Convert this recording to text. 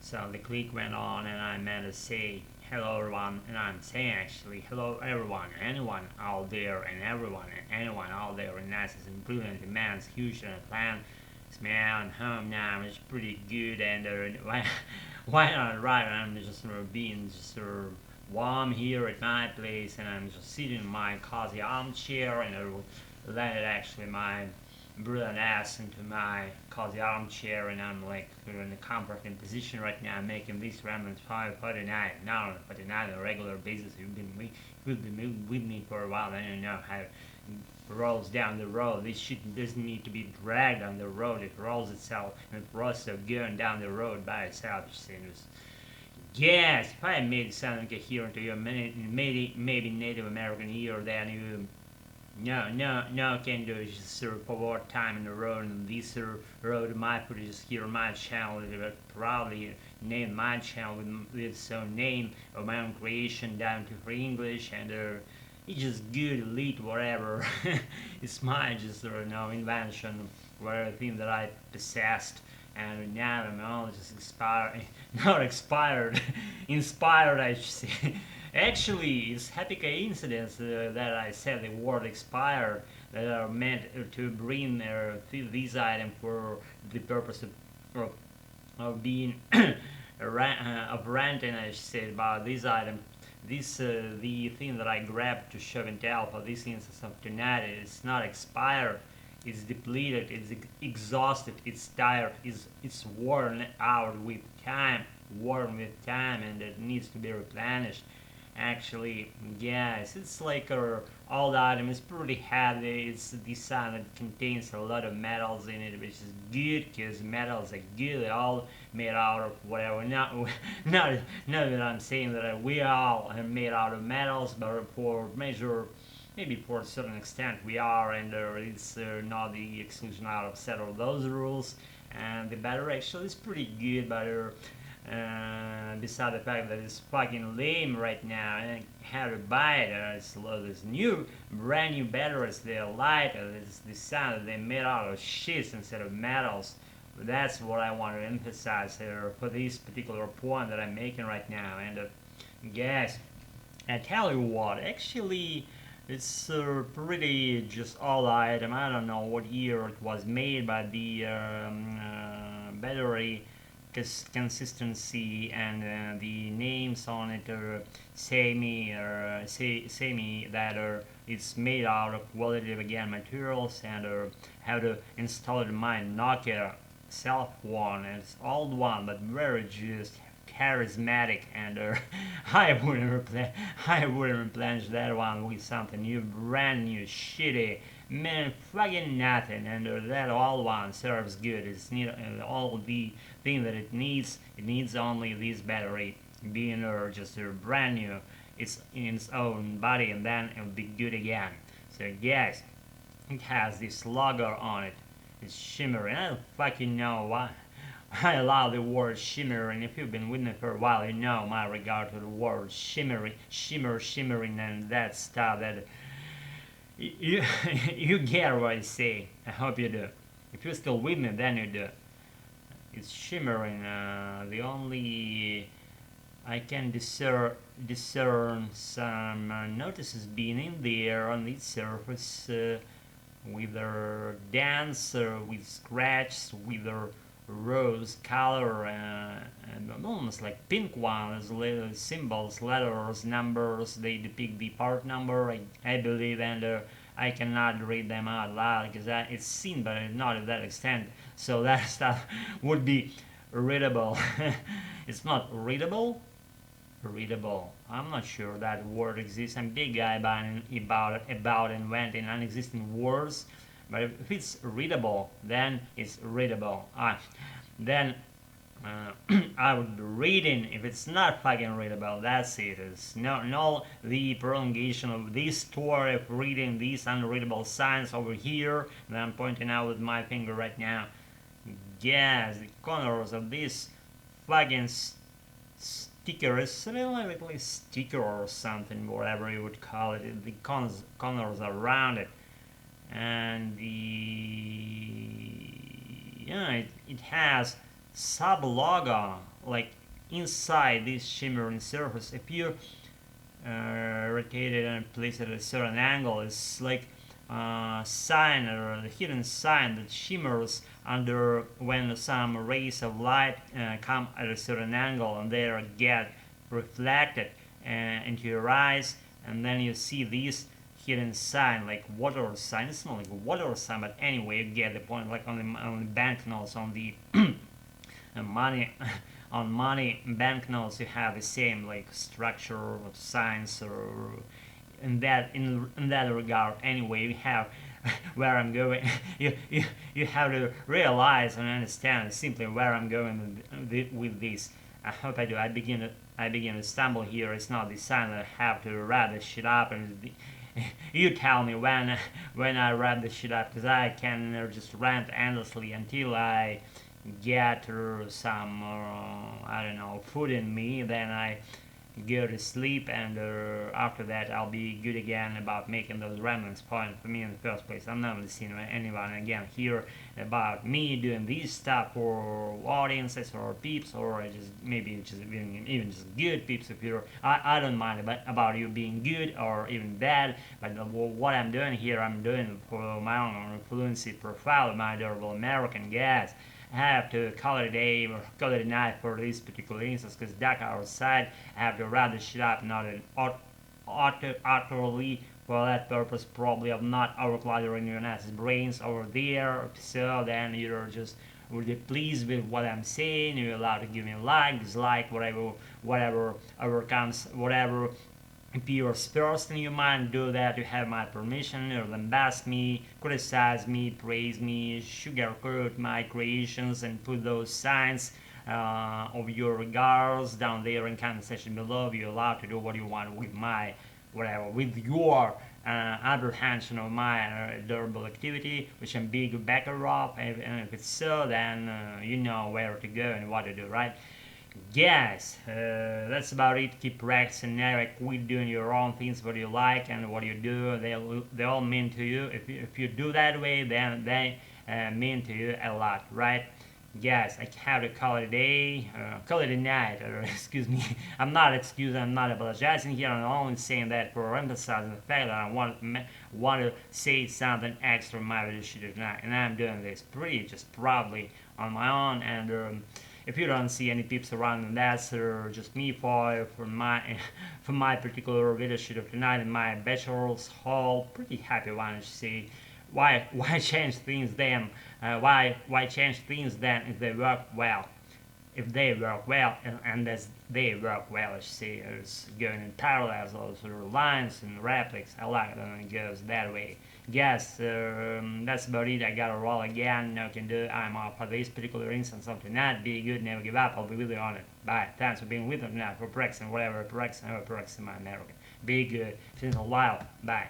So the click went on, and I meant to say hello everyone, and I'm saying actually hello everyone, anyone out there, and everyone and anyone out there, and that's and brilliant demands, huge and plan. It's me out home now. It's pretty good, and why not right? I'm just being just warm here at my place, and I'm just sitting in my cozy armchair, and I landed actually my brilliant ass into my cozy armchair, and I'm like in a comforting position right now, making this Remnant 549, not on 49 on a regular basis. You've been with me for a while, and you know how it rolls down the road. This shit doesn't need to be dragged on the road. It rolls itself, and it rolls so going down the road by itself. Yes, if I made it sound coherent to your maybe Native American ear, then you no, can do is just forward time in the road, and this road might put just here my channel, but probably name my channel with some name of my own creation down to free English, and it's just good, elite, whatever. It's my just invention, whatever thing that I possessed. And now I'm all just expired, not expired, inspired, I should say. Actually, it's happy coincidence that I said the word expired, that are meant to bring these items for the purpose of being of ranting, I should say, about these items. This the thing that I grabbed to shove and tell for this instance of tonight is not expired. It's depleted. It's exhausted. It's tired. It's worn out with time. Worn with time, and it needs to be replenished. Actually, yes, it's like our old item. It's pretty heavy. It's designed. It contains a lot of metals in it, which is good because metals are good. All made out of whatever. Not that I'm saying that we all are made out of metals, but for major, maybe for a certain extent we are, and it's not the exclusion out of set of those rules. And the battery actually is pretty good, but beside the fact that it's fucking lame right now, and how to buy it, it's this new, brand new batteries. They're light, it's the sound that they made out of shits instead of metals. That's what I want to emphasize here for this particular point that I'm making right now. And guys, I tell you what, actually, it's pretty just old item. I don't know what year it was made, but the battery consistency and the names on it say me that it's made out of quality again materials, and how to install it in my Nokia cell phone. It's old one, but very just charismatic, and I wouldn't replenish that one with something new, brand new, shitty, man, fucking nothing. And that old one serves good. It's need all the thing that it needs. It needs only this battery being just brand new. It's in its own body, and then it'll be good again. So yes, it has this logo on it. It's shimmering. I don't fucking know why. I love the word shimmer, and if you've been with me for a while, you know my regard to the word shimmery, shimmering, and that stuff. That you you get what I say. I hope you do. If you're still with me, then you do. It's shimmering. The only I can discern some notices being in there on the surface, with their dance, with scratch, with their rose color, and almost like pink ones, little symbols, letters, numbers. They depict the part number, I believe, and I cannot read them out loud because it's seen, but not to that extent. So that stuff would be readable. It's not readable. Readable. I'm not sure that word exists. I'm a big guy about inventing unexisting words. But if it's readable, then it's readable. Then I would be reading. If it's not fucking readable, that's it. It's no the prolongation of this story of reading these unreadable signs over here that I'm pointing out with my finger right now. Yes, the corners of this fucking sticker is like sticker or something, whatever you would call it. The corners around it, and it has sub logo, like inside this shimmering surface. If you rotate it and place it at a certain angle, it's like sign or the hidden sign that shimmers under when some rays of light come at a certain angle and they get reflected into your eyes, and then you see these hidden sign like water sign. It's not like a water sign, but anyway, you get the point. Like on the banknotes, on the money on money banknotes, you have the same like structure of signs, or in that regard. Anyway, you have where I'm going. You have to realize and understand simply where I'm going with this. I hope I do. I begin to stumble here. It's not the sign that I have to wrap this shit up, and you tell me when I wrap this shit up, because I can just rant endlessly until I get some I don't know, food in me. Then I go to sleep, and after that I'll be good again about making those ramblings point for me in the first place. I'm not listening to anyone again here about me doing this stuff for audiences or peeps, or just maybe just even just good peeps. If you're, I don't mind about you being good or even bad, but what I'm doing here, I'm doing for my own fluency profile of my adorable American guys. I have to call it a day or call it a night for this particular instance, because dark outside. I have to wrap this shit up, not utterly for that purpose, probably of not overcluttering your nasty brains over there. So then you're just really pleased with what I'm saying. You're allowed to give me a like, dislike, whatever overcomes, whatever appears first in your mind. Do that. You have my permission. Or lambast me, criticize me, praise me, sugarcoat my creations, and put those signs of your regards down there in comment section below. You're allowed to do what you want with my with your apprehension of my durable activity, which I'm big backer of. And if it's so, then you know where to go and what to do, right? Yes, that's about it. Keep practicing, never quit doing your own things, what you like and what you do. They all mean to you. If you do that way, then they mean to you a lot, right? Yes, I have to call it a day, call it a night, or excuse me. I'm not excusing, I'm not apologizing here. I'm only saying that for emphasizing the fact that I want to say something extra in my video tonight, and I'm doing this pretty just probably on my own. And if you don't see any peeps around, and that's just me for my particular video shoot of tonight in my bachelor's hall. Pretty happy one, to see. Why change things then? Why change things then if they work well? If they work well, and as they work well, as you see, it's going in parallels, also lines and replics. I like it when it goes that way. Yes, that's about it. I gotta roll again. No can do. I'm off for this particular instance of tonight. Be good, never give up. I'll be with you on it. Bye. Thanks for being with me tonight for practicing whatever practicing my American. Be good. Since a while. Bye.